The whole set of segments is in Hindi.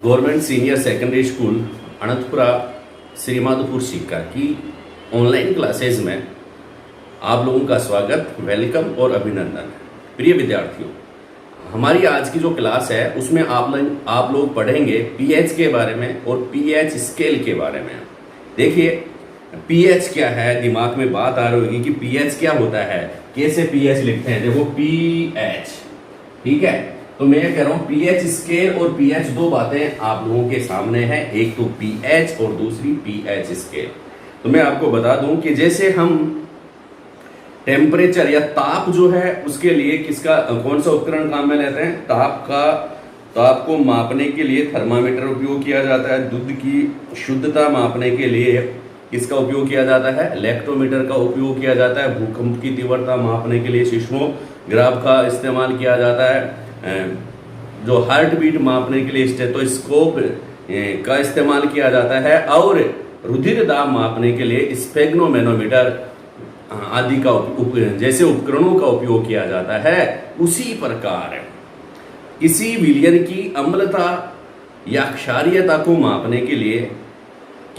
Government senior secondary school Ananthapura Shrimadhopur Sikar की ऑनलाइन क्लासेज में आप लोगों का स्वागत, वेलकम और अभिनंदन। प्रिय विद्यार्थियों, हमारी आज की जो क्लास है उसमें आप लोग पढ़ेंगे पीएच के बारे में और पीएच स्केल के बारे में। देखिए, पीएच क्या है, दिमाग में बात आ रही होगी कि पीएच क्या होता है, कैसे पीएच लिखते हैं। देखो पीएच, ठीक है। तो मैं कह रहा हूं पीएच स्केल और पीएच दो बातें आप लोगों के सामने हैं, एक तो पीएच और दूसरी पीएच स्केल। तो मैं आपको बता दूं कि जैसे हम टेम्परेचर या ताप जो है उसके लिए कौन सा उपकरण काम में लेते हैं, ताप को मापने के लिए थर्मामीटर उपयोग किया जाता है। दूध की शुद्धता मापने के लिए किसका उपयोग किया जाता है, इलेक्ट्रोमीटर का उपयोग किया जाता है। भूकंप की तीव्रता मापने के लिए सिस्मोग्राफ का इस्तेमाल किया जाता है। जो हार्ट बीट मापने के लिए स्टेथोस्कोप का इस्तेमाल किया जाता है और रुधिर दाब मापने के लिए स्फेग्नोमेनोमीटर आदि का जैसे उपकरणों का उपयोग किया जाता है। उसी प्रकार किसी विलयन की अम्लता या क्षारीयता को मापने के लिए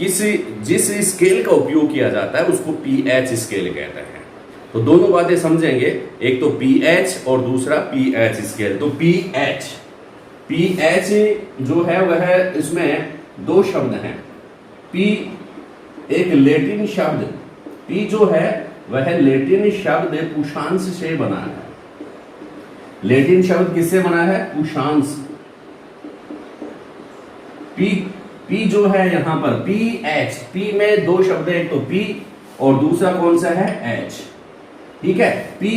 जिस स्केल का उपयोग किया जाता है उसको पीएच स्केल कहते हैं। तो दोनों बातें समझेंगे, एक तो पीएच और दूसरा पीएच स्केल। तो पीएच जो है वह इसमें दो शब्द हैं। पी एक लैटिन शब्द, पी जो है वह लैटिन शब्द पुषांश से बना है। लैटिन शब्द किससे बना है, पुषांश। पी जो है यहां पर पीएच, पी में दो शब्द है, एक तो पी और दूसरा कौन सा है, एच, ठीक है। पी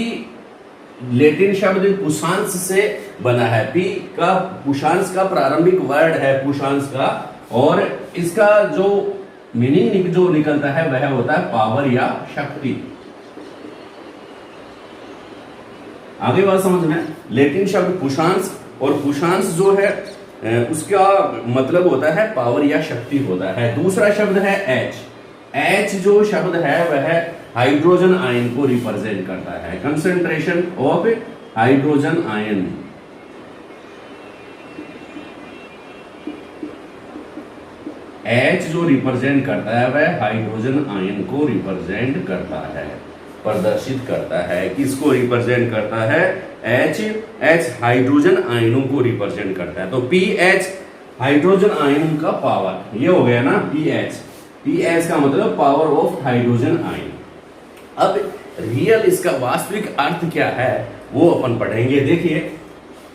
लैटिन शब्द पुषांश से बना है। पी का पुषांश का प्रारंभिक वर्ड है पुषांश का, और इसका जो मीनिंग जो निकलता है वह होता है पावर या शक्ति। आगे बात समझ में, लैटिन शब्द पुषांश, और पुषांश जो है उसका मतलब होता है पावर या शक्ति होता है। दूसरा शब्द है एच। एच जो शब्द है वह हाइड्रोजन आयन को रिप्रेजेंट करता है, concentration of hydrogen ion. H जो रिप्रेजेंट करता है वह हाइड्रोजन आयन को रिप्रेजेंट करता है, प्रदर्शित करता है। किसको रिप्रेजेंट करता है, एच हाइड्रोजन आयनों को रिप्रेजेंट करता है। तो पीएच हाइड्रोजन आयन का पावर, ये हो गया ना पीएच का मतलब पावर ऑफ हाइड्रोजन आयन। अब रियल इसका वास्तविक अर्थ क्या है वो अपन पढ़ेंगे। देखिए,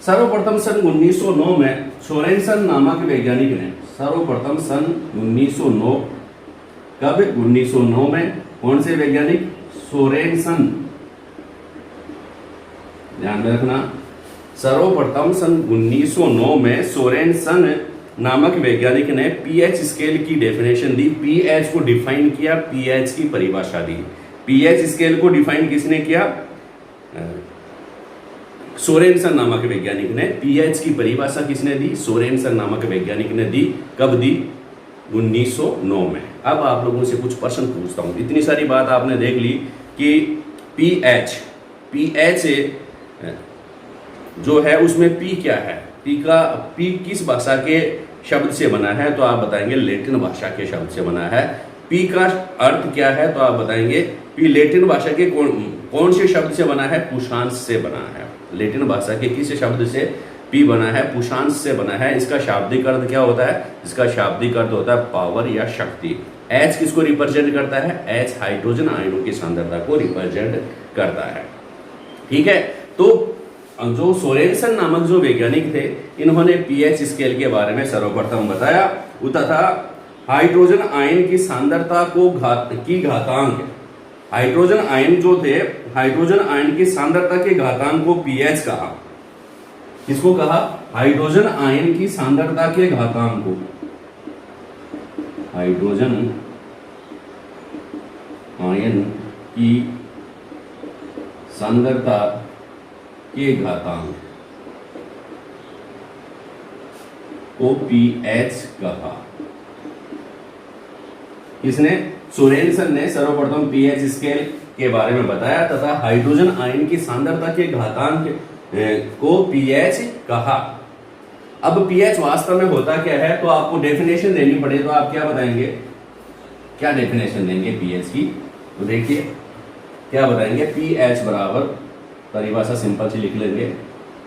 सर्वप्रथम सन 1909 में सोरेनसन नामक वैज्ञानिक ने, सर्वप्रथम सन 1909, कब, 1909 में, कौन से वैज्ञानिक, सोरेनसन, ध्यान में रखना, सर्वप्रथम सन 1909 में सोरेनसन नामक वैज्ञानिक ने पीएच स्केल की डेफिनेशन दी। पीएच को डिफाइन किया, पीएच की परिभाषा दी। पीएच स्केल को डिफाइन किसने किया, सोरेनसन नामक वैज्ञानिक ने। पीएच की परिभाषा किसने दी, सोरेनसन नामक वैज्ञानिक ने दी। कब दी, 1909 में। अब आप लोगों से कुछ प्रश्न पूछता हूं। इतनी सारी बात आपने देख ली कि पीएच जो है उसमें पी क्या है, पी किस भाषा के शब्द से बना है, तो आप बताएंगे लैटिन भाषा के शब्द से बना है। पी का अर्थ क्या है, तो आप बताएंगे पी लैटिन भाषा के कौन से शब्द से बना है, पुषांश से बना है। लैटिन भाषा के किस शब्द से पी बना है, पुषांश से बना है। इसका शाब्दिक अर्थ क्या होता है, इसका शाब्दिक अर्थ होता है पावर या शक्ति। एच किसको रिप्रेजेंट करता है, एच हाइड्रोजन आयनों की सांद्रता को रिप्रेजेंट करता है, ठीक है। तो जो सोरेनसन नामक जो वैज्ञानिक थे, इन्होंने पीएच स्केल के बारे में सर्वप्रथम बताया तथा हाइड्रोजन आयन की सांद्रता को घातांक, हाइड्रोजन आयन जो थे, हाइड्रोजन आयन की सांद्रता के घातांक को पीएच कहा। किसको कहा, हाइड्रोजन आयन की सांद्रता के घातांक को, हाइड्रोजन आयन की सांद्रता के घातांक को पीएच कहा। किसने, सोरेनसन ने सर्वप्रथम पीएच स्केल के बारे में बताया तथा हाइड्रोजन आयन की सांद्रता के घातांक को पीएच कहा। अब पीएच वास्तव में होता क्या है, तो आपको डेफिनेशन देनी पड़े तो आप क्या बताएंगे, क्या डेफिनेशन देंगे पीएच की, तो देखिए क्या बताएंगे। पीएच बराबर, परिभाषा सिंपल सी लिख लेंगे,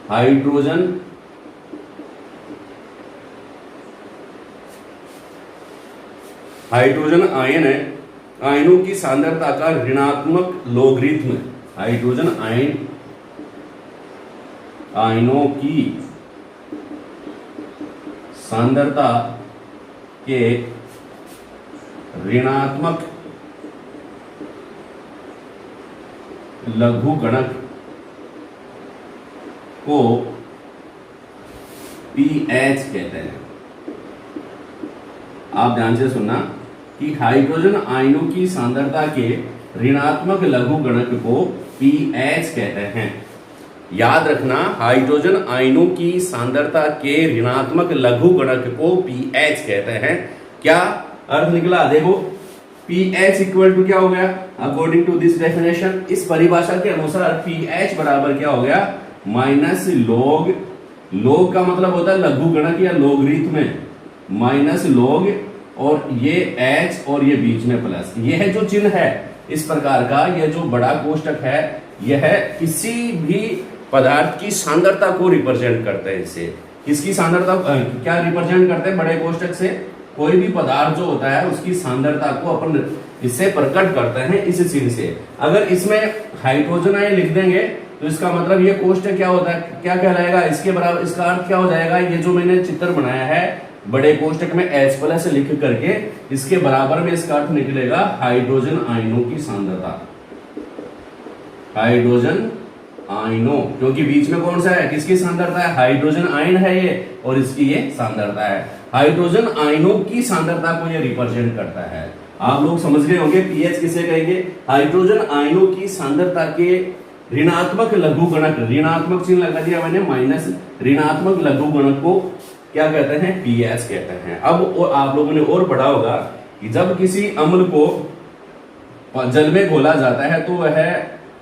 हाइड्रोजन आयन है, आयनों की सांद्रता का ऋणात्मक लोगरिथम। हाइड्रोजन आयनों की सांद्रता के ऋणात्मक लघुगणक को पीएच कहते हैं। आप ध्यान से सुनना कि हाइड्रोजन आयनों की सांद्रता के ऋणात्मक लघुगणक को पीएच कहते हैं। याद रखना, हाइड्रोजन आयनों की सांद्रता के ऋणात्मक लघुगणक को पीएच कहते हैं। क्या अर्थ निकला, देखो पीएच इक्वल टू क्या हो गया, अकॉर्डिंग टू दिस डेफिनेशन, इस परिभाषा के अनुसार पीएच बराबर क्या हो गया, माइनस लॉग, लॉग का मतलब होता है लघुगणक या लोगरिथम, माइनस लॉग और ये एच और ये बीच में प्लस। यह जो चिन्ह है इस प्रकार का, यह जो बड़ा कोष्टक है, यह किसी भी पदार्थ की सांद्रता को रिप्रेजेंट करते हैं। इससे किसकी सांद्रता क्या रिप्रेजेंट करते हैं, बड़े कोष्टक से कोई भी पदार्थ जो होता है उसकी सांद्रता को अपन इससे प्रकट करते हैं, इस चिन्ह से। अगर इसमें हाइड्रोजन आयन लिख देंगे तो इसका मतलब ये कोष्टक क्या होता है, क्या कहलाएगा, इसके बराबर, इसका अर्थ क्या हो जाएगा, ये जो मैंने चित्र बनाया है बड़े कोष्टक में H प्लस लिख करके, इसके बराबर में इसका अर्थ निकलेगा हाइड्रोजन आयनों की सांद्रता। हाइड्रोजन आयनों, क्योंकि बीच में कौन सा है, किसकी सांद्रता है, हाइड्रोजन आयन है ये, और इसकी ये सांद्रता है। हाइड्रोजन आयनों की सांद्रता को ये रिप्रेजेंट करता है। आप लोग समझ गए होंगे पीएच किसे कहेंगे, हाइड्रोजन आयनों की सांद्रता के ऋणात्मक लघुगणक, ऋणात्मक चिन्ह लगा दिया मैंने, माइनस, ऋणात्मक लघुगणक को क्या कहते हैं, पीएच कहते हैं। अब आप लोगों ने और पढ़ा होगा कि जब किसी अम्ल को जल में घोला जाता है तो वह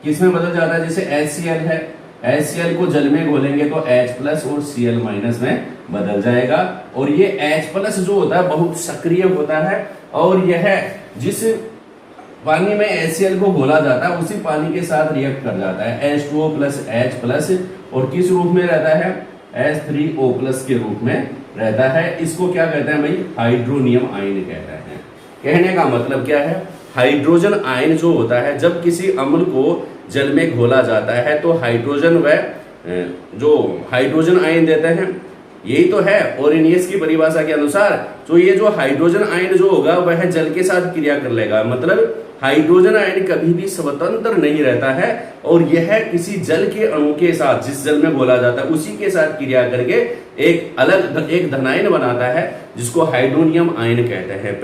किसमें बदल जाता है, जैसे HCl है, HCl को जल में घोलेंगे तो H प्लस और Cl माइनस में बदल जाएगा। और ये H प्लस जो होता है बहुत सक्रिय होता है, और यह जिस पानी में HCl को घोला जाता है उसी पानी के साथ रिएक्ट कर जाता है, H2O प्लस H प्लस, और किस रूप में रहता है, H3O प्लस के रूप में रहता है। इसको क्या कहते हैं भाई, हाइड्रोनियम आयन कहते हैं। कहने का मतलब क्या है, हाइड्रोजन आयन जो होता है जब किसी अम्ल को जल में घोला जाता है तो हाइड्रोजन व जो हाइड्रोजन आयन देते हैं, यही तो है ओरेनियस की परिभाषा के अनुसार। तो ये जो हाइड्रोजन आयन जो होगा वह जल के साथ क्रिया कर लेगा, मतलब हाइड्रोजन आयन कभी भी स्वतंत्र नहीं रहता है, और यह किसी जल के अणु के साथ, जिस जल में घोला जाता है उसी के साथ क्रिया करके एक अलग एक धनायन बनाता है, जिसको हाइड्रोनियम आयन कहते हैं।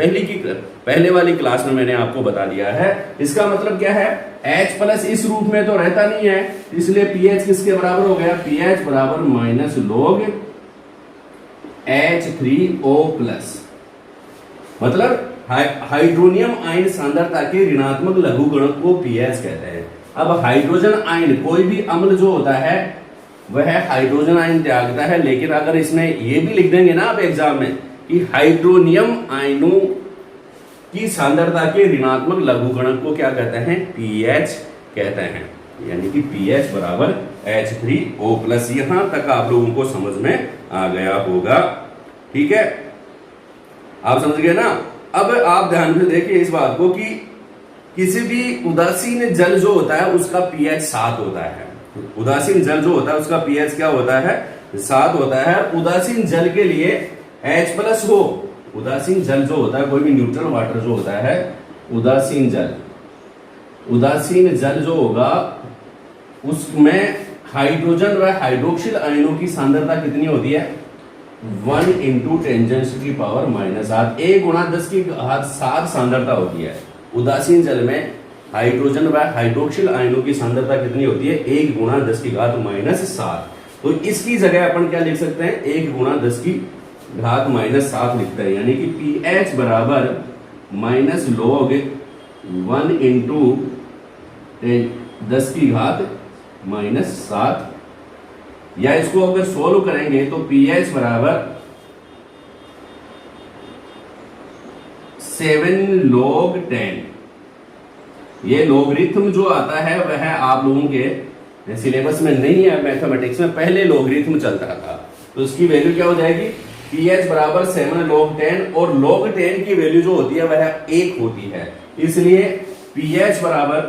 पहले वाली क्लास में मैंने आपको बता दिया है। इसका मतलब क्या है, H प्लस इस रूप में तो रहता नहीं है, इसलिए पीएच किसके बराबर हो गया, पीएच बराबर माइनस लॉग H3O प्लस, मतलब हाइड्रोनियम आयन सांद्रता के ऋणात्मक लघुगणक को पीएच कहते हैं। अब हाइड्रोजन आयन, कोई भी अम्ल जो होता है वह हाइड्रोजन आयन त्यागता है, लेकिन अगर इसमें ये भी लिख देंगे ना आप एग्जाम में कि हाइड्रोनियम आयनों की सांद्रता के ऋणात्मक लघुगणक को क्या कहते हैं, पीएच कहते हैं। यानी कि पीएच बराबर H3O प्लस। यहां तक आप लोगों को समझ में आ गया होगा, ठीक है, आप समझ गए ना। अब आप ध्यान से देखिए इस बात को कि किसी भी उदासीन जल जो होता है उसका पीएच 7 होता है। उदासीन जल जो होता है उसका पीएच क्या होता है, 7 होता है। उदासीन जल के लिए H प्लस हो, उदासीन जल जो होता है, कोई भी न्यूट्रल वाटर जो होता है, उदासीन जल जो होगा उसमें हाइड्रोजन व हाइड्रोक्सिल आयनों की सांद्रता कितनी होती है, 1 × 10⁻⁻⁷ 1 × 10⁻⁷ सांद्रता होती है। उदासीन जल में हाइड्रोजन व हाइड्रोक्सिल आयनों की सांद्रता कितनी होती है, 1 × 10⁻⁷। तो इसकी जगह अपन क्या लिख सकते हैं, 1 × 10⁻⁷ लिखते हैं। यानी कि पीएच बराबर माइनस लॉग 1 × 10⁻⁷ या इसको अगर सोल्व करेंगे तो पीएच बराबर 7 log 10। ये लॉगरिथम जो आता है वह आप लोगों के सिलेबस में नहीं है, मैथमेटिक्स में पहले लॉगरिथम चलता था, तो इसकी वैल्यू क्या हो जाएगी, pH बराबर 7 log 10, और log 10 की वैल्यू जो होती है वह 1 होती है, इसलिए pH बराबर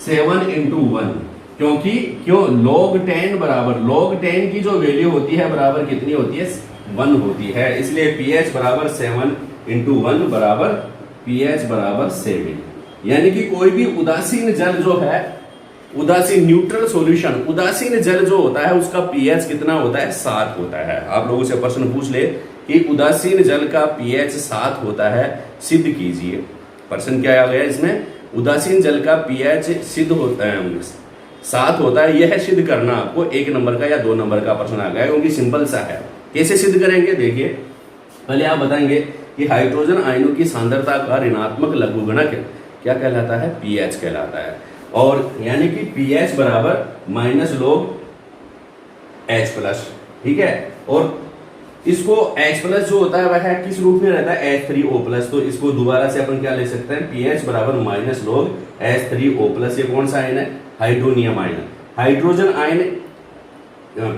7 into 1, क्यों log 10 बराबर log 10 की जो वैल्यू होती है बराबर कितनी होती है, 1 होती है, इसलिए pH बराबर 7 into 1 बराबर pH बराबर 7। यानी कि कोई भी उदासीन जल जो है, उदासीन न्यूट्रल सॉल्यूशन, उदासीन जल जो होता है उसका pH कितना होता है, 7 होता है। आप लोगों से प्रश्न पूछ ले कि उदासीन जल का pH 7 होता है, सिद्ध कीजिए। प्रश्न क्या आ गया इसमें, उदासीन जल का pH सिद्ध होता है 7 होता है, यह सिद्ध करना आपको 1 नंबर का या 2 नंबर का प्रश्न आ गया, क्योंकि सिंपल सा है। कैसे सिद्ध करेंगे, देखिए पहले आप बताएंगे कि हाइड्रोजन आयनों की सांद्रता का ऋणात्मक लघुगणक क्या कहलाता है, pH कहलाता है, और यानी कि pH बराबर -log H+, ठीक है। और इसको H+ जो होता है वह किस रूप में रहता है, H3O+, तो इसको दोबारा से अपन क्या ले सकते हैं, pH बराबर -log H3O+। ये कौन सा आयन है, हाइड्रोनियम आयन। हाइड्रोजन आयन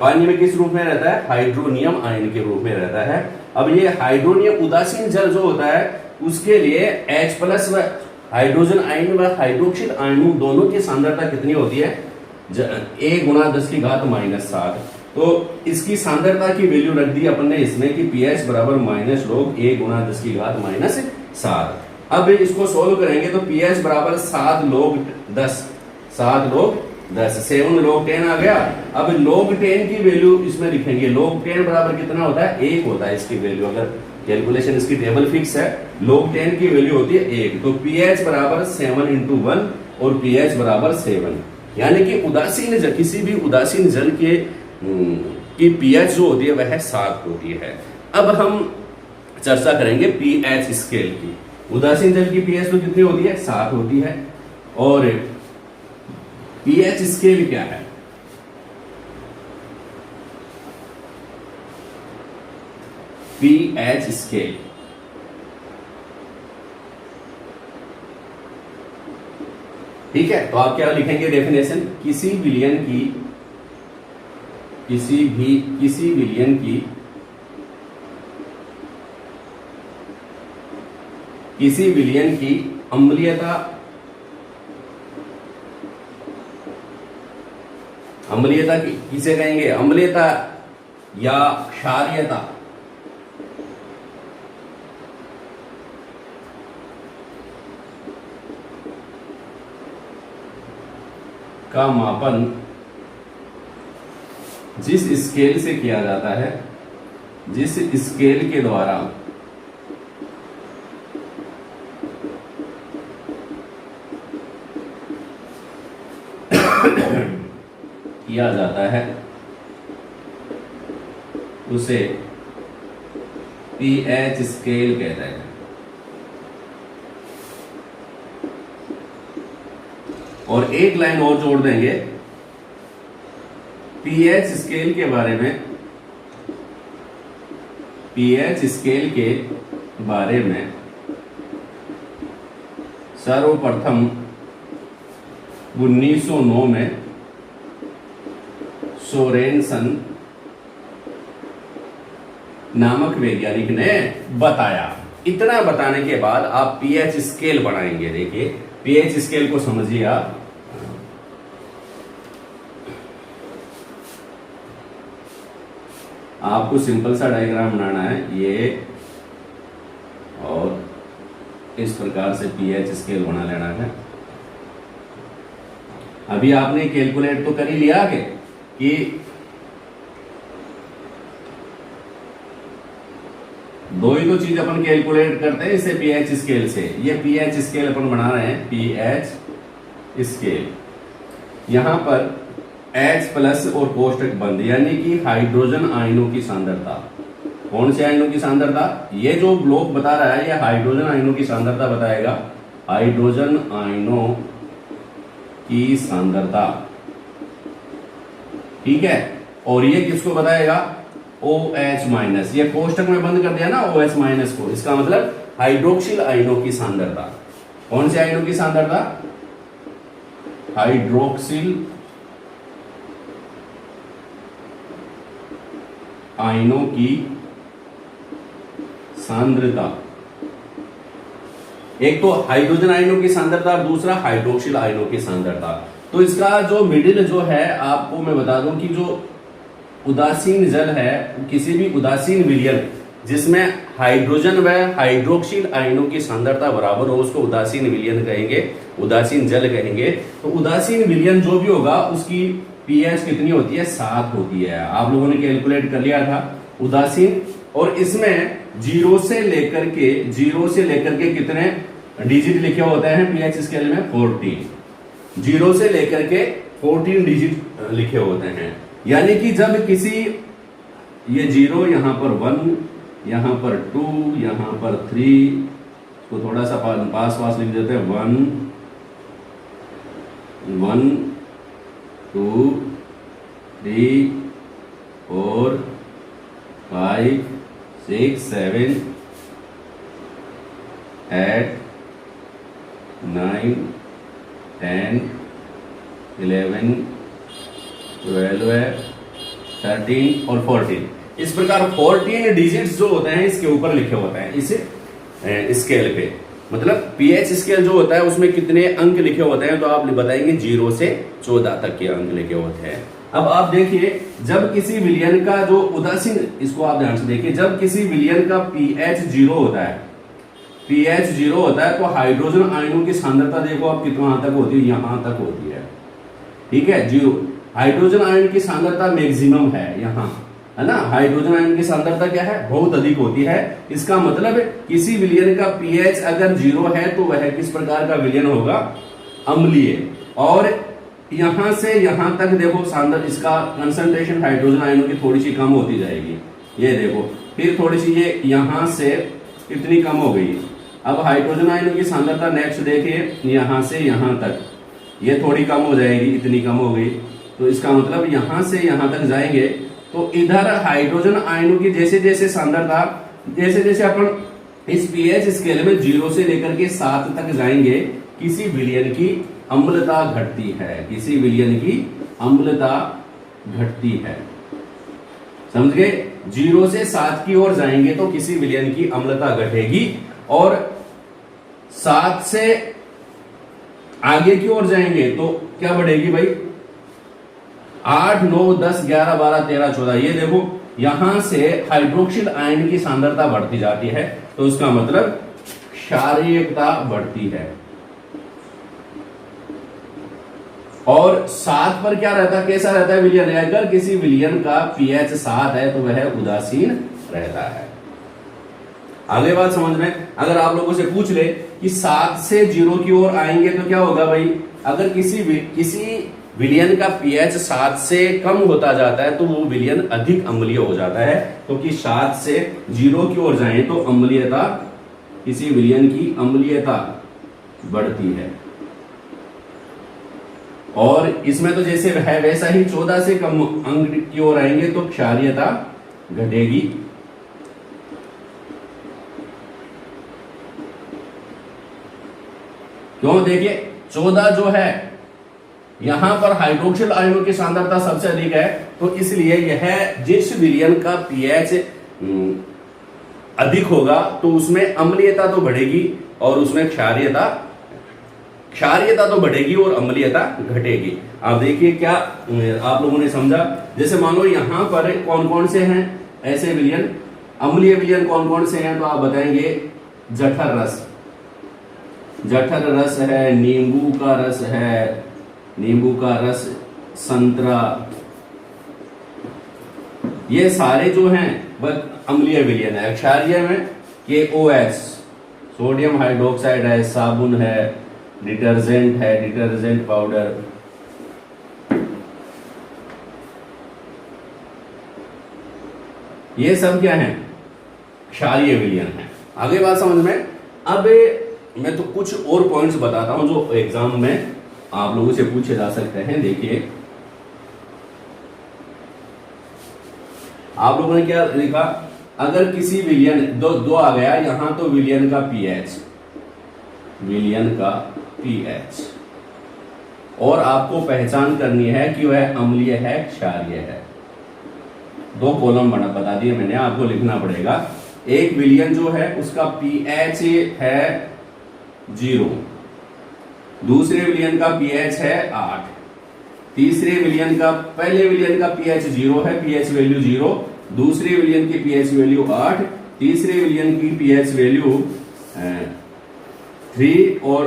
पानी में किस रूप में रहता है, हाइड्रोनियम आयन के रूप में रहता है। अब ये हाइड्रोनियम उदासीन जल जो होता है उसके लिए H+ व हाइड्रोजन आयन व हाइड्रोक्सिल आयन दोनों की सांद्रता कितनी होती है, A × 10⁻⁷। तो इसकी सांद्रता की वैल्यू रख दी अपन ने इसमें कि pH बराबर -log A × 10⁻⁷। अब इसको सोल्व करेंगे तो pH बराबर 7 log 10, 7 log 10, 7 log 10 आ गया। अब log 10 की वैल्यू इसमें लिखेंगे, log 10 बराबर कितना होता है, 1 होता है इसकी वैल्यू, अगर कैलकुलेशन इसकी टेबल फिक्स है, log 10 की वैल्यू होती है 1, तो pH बराबर 7 into 1 और pH बराबर 7। यानी कि उदासीन जल, किसी भी उदासीन जल के की pH जो होती है वह 7 होती है। अब हम चर्चा करेंगे pH स्केल की। उदासीन जल की pH तो कितनी होती है, 7 होती है, और pH स्केल क्या है, pH स्केल ठीक है। तो आप क्या लिखेंगे डेफिनेशन, किसी विलयन की अम्लीयता की किसे कहेंगे, अम्लीयता या क्षारीयता का मापन जिस स्केल से किया जाता है, जिस स्केल के द्वारा किया जाता है उसे pH स्केल कहते हैं। और एक लाइन और जोड़ देंगे, pH स्केल के बारे में, pH स्केल के बारे में सर्वप्रथम 1909 में सोरेनसन नामक वैज्ञानिक ने बताया। इतना बताने के बाद आप pH स्केल बनाएंगे। देखिए pH स्केल को समझिए आप, आपको सिंपल सा डायग्राम बनाना है ये, और इस प्रकार से pH स्केल बना लेना है। अभी आपने कैलकुलेट तो कर ही लिया आगे कि दो ही तो चीज अपन कैलकुलेट करते हैं इसे pH स्केल से। ये pH स्केल अपन बना रहे हैं, pH स्केल। यहां पर H+ और कोष्टक बंद, यानी कि हाइड्रोजन आयनों की सांद्रता। कौन से आयनों की सांद्रता, ये जो ब्लॉक बता रहा है ये हाइड्रोजन आयनों की सांद्रता बताएगा, हाइड्रोजन आयनों की सांद्रता ठीक है। और ये किसको बताएगा, OH माइनस, ये कोष्टक में बंद कर दिया ना OH माइनस को, इसका मतलब हाइड्रोक्सिल आयनों की सांद्रता। कौन से आयनों की सांद्रता, हाइड्रोक्सिल आयनों की सांद्रता। एक तो हाइड्रोजन आयनों की सांद्रता और दूसरा हाइड्रोक्सिल आयनों की सांद्रता। तो इसका जो मिडिल जो है, आपको मैं बता दूं कि जो उदासीन जल है, किसी भी उदासीन विलयन जिसमें हाइड्रोजन व हाइड्रोक्सिल आयनों की सांद्रता बराबर हो, उसको उदासीन विलयन कहेंगे, उदासीन जल कहेंगे। तो उदासीन विलयन जो भी होगा उसकी पीएच कितनी होती है, 7 होती है। आप लोगों ने कैलकुलेट कर लिया था उदासीन। और इसमें जीरो से लेकर के कितने डिजिट लिखे होते हैं पीएच स्केल में, 14। जीरो से लेकर के 14 डिजिट लिखे होते हैं। यानी कि जब किसी, ये जीरो, यहां पर 1, यहां पर 2, यहां पर 3, तो थोड़ा सा पास लिख देते हैं, 1 1 2 3 4 5 6 7 8 9 10 11 12 13 और 14। इस प्रकार 14 डिजिट्स जो होते हैं इसके ऊपर लिखे होते हैं इस स्केल पे। मतलब पीएच स्केल जो होता है उसमें कितने अंक लिखे होते हैं, तो आप बताएंगे 0 से 14 तक के अंक लिखे होते हैं। अब आप देखिए, जब किसी विलयन का जो उदासीन, इसको आप ध्यान से देखिए, जब किसी विलयन का पीएच 0 होता है, पीएच 0 होता है, तो हाइड्रोजन आयनों की सांद्रता देखो आप कितना तक होती है, यहां तक होती है। ठीक है, 0। हाइड्रोजन आयन की सांद्रता मैक्सिमम है यहां, है ना। हाइड्रोजन आयन की सांद्रता क्या है, बहुत अधिक होती है। इसका मतलब किसी विलयन का पीएच अगर 0 है तो वह किस प्रकार का विलयन होगा, अम्लीय। और यहां से यहां तक देखो सांद्रता, इसका कंसंट्रेशन हाइड्रोजन आयनों की थोड़ी सी कम होती जाएगी, ये देखो। फिर थोड़ी सी ये यहां से इतनी कम हो गई। अब हाइड्रोजन आयनों की सांद्रता नेक्स्ट देखिए, यहां से यहां तक ये थोड़ी कम हो जाएगी, इतनी कम हो गई। तो इसका मतलब यहां से यहां तक जाएंगे तो इधर हाइड्रोजन आयनों की जैसे जैसे सांद्रता, जैसे जैसे अपन इस पीएच स्केल में 0 से लेकर के 7 तक जाएंगे, किसी विलयन की अम्लता घटती है, किसी विलयन की अम्लता घटती है। समझ गए, 0 से 7 की ओर जाएंगे तो किसी विलयन की अम्लता घटेगी, और 7 से आगे की ओर जाएंगे तो क्या बढ़ेगी भाई, 8 9 10 11 12 13 14। ये देखो यहां से हाइड्रोक्सिल आयन की सांद्रता बढ़ती जाती है, तो उसका मतलब क्षारीयता बढ़ती है। और 7 पर क्या रहता है, कैसा रहता है विलयन, अगर किसी विलयन का पीएच 7 है तो वह उदासीन रहता है। आगे बात समझ में, अगर आप लोगों से पूछ ले कि 7 से 0 की ओर आएंगे तो क्या होगा भाई, अगर किसी विलयन का पीएच 7 से कम होता जाता है तो वो विलयन अधिक अम्लीय हो जाता है, क्योंकि 7 से 0 की ओर जाएं तो अम्लीयता, किसी विलयन की अम्लीयता बढ़ती है। और इसमें तो जैसे है वैसा ही 14 से कम अंक की ओर आएंगे तो क्षारीयता घटेगी। क्यों, देखिए 14 जो है यहां पर हाइड्रोक्सिल आयनों की सांद्रता सबसे अधिक है, तो इसलिए यह जिस विलयन का पीएच अधिक होगा तो उसमें अम्लीयता तो बढ़ेगी और उसमें क्षारीयता तो बढ़ेगी और अम्लीयता घटेगी। आप देखिए क्या आप लोगों ने समझा, जैसे मान लो यहां पर कौन कौन से हैं ऐसे विलयन, अम्लीय विलयन कौन कौन से हैं, तो आप बताएंगे जठर रस, जठर रस है, नींबू का रस है, नींबू का रस, संतरा, ये सारे जो हैं वह अम्लीय विलयन है। क्षारीय में KOH, सोडियम हाइड्रोक्साइड है, साबुन है, डिटर्जेंट है, डिटर्जेंट पाउडर, ये सब क्या है, क्षारीय विलयन है। आगे बात समझ में। अब मैं तो कुछ और पॉइंट्स बताता हूं जो एग्जाम में आप लोगों से पूछे जा सकते हैं। देखिए आप लोगों ने क्या लिखा, अगर किसी विलियन दो आ गया यहां, तो विलियन का पीएच, विलियन का पीएच, और आपको पहचान करनी है कि वह अम्लीय है क्षारीय है। दो कॉलम बता दिए मैंने, आपको लिखना पड़ेगा। एक विलियन जो है उसका पीएच है 0, दूसरे विलियन का पीएच है 8, तीसरे विलियन का, पहले विलियन का पीएच 0 है, पीएच वैल्यू 0, दूसरे विलियन की पीएच वैल्यू 8, तीसरे विलियन की पीएच वैल्यू 3, और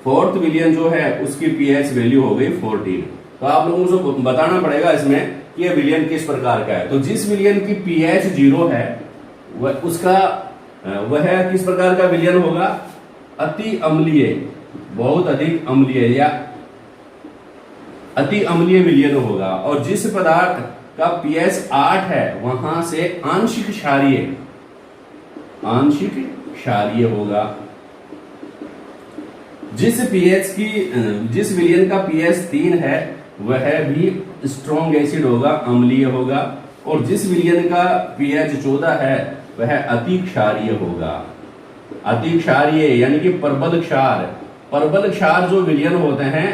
फोर्थ विलियन जो है उसकी पीएच वैल्यू हो गई 14। तो आप लोगों को बताना पड़ेगा इसमें कि यह विलियन किस प्रकार का है। तो जिस विलियन की पीएच 0 है वह किस प्रकार का विलियन होगा, अति अम्लीय, बहुत अधिक अम्लीय या अति अम्लीय विलियन होगा। और जिस पदार्थ का पीएच 8 है वहां से आंशिक क्षारीय, आंशिक क्षारीय होगा। जिस विलियन का पीएच 3 है वह भी स्ट्रॉन्ग एसिड होगा, अम्लीय होगा। और जिस विलियन का पीएच 14 है वह अति क्षारीय होगा। अति क्षारीय यानी कि प्रबल क्षार, प्रबल क्षार जो विलियन होते हैं,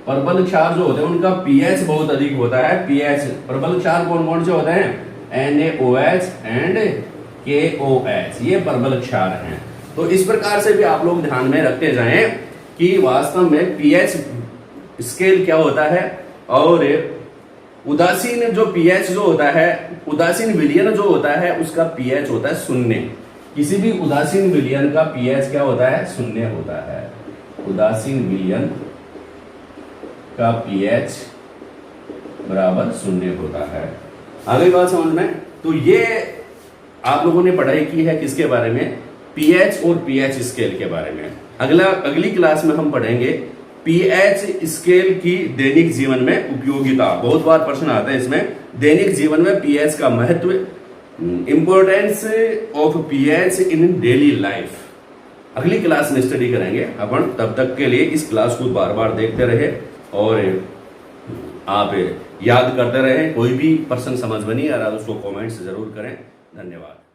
प्रबल क्षार जो होते हैं उनका पीएच बहुत अधिक होता है। पीएच प्रबल क्षार कौन कौन से होते हैं, NaOH एंड KOH, ये प्रबल क्षार हैं। तो इस प्रकार से भी आप लोग ध्यान में रखते जाएं कि वास्तव में पीएच स्केल क्या होता है। और उदासीन जो पीएच जो होता है, उदासीन विलियन जो होता है उसका पीएच होता है 0। किसी भी उदासीन विलियन का पीएच क्या होता है, 0 होता है। उदासीन विलियन का पीएच बराबर 0 होता है। अगली बात समझ में, तो ये आप लोगों ने पढ़ाई की है किसके बारे में, पीएच और पीएच स्केल के बारे में। अगली क्लास में हम पढ़ेंगे पीएच स्केल की दैनिक जीवन में उपयोगिता। बहुत बार प्रश्न आता है इसमें, दैनिक जीवन में पीएच का महत्व, importance of pH in daily life. अगली क्लास में स्टडी करेंगे अपन। तब तक के लिए इस क्लास को बार बार देखते रहे और आप याद करते रहे। कोई भी प्रश्न समझ में नहीं आ रहा तो उसको कमेंट्स जरूर करें। धन्यवाद।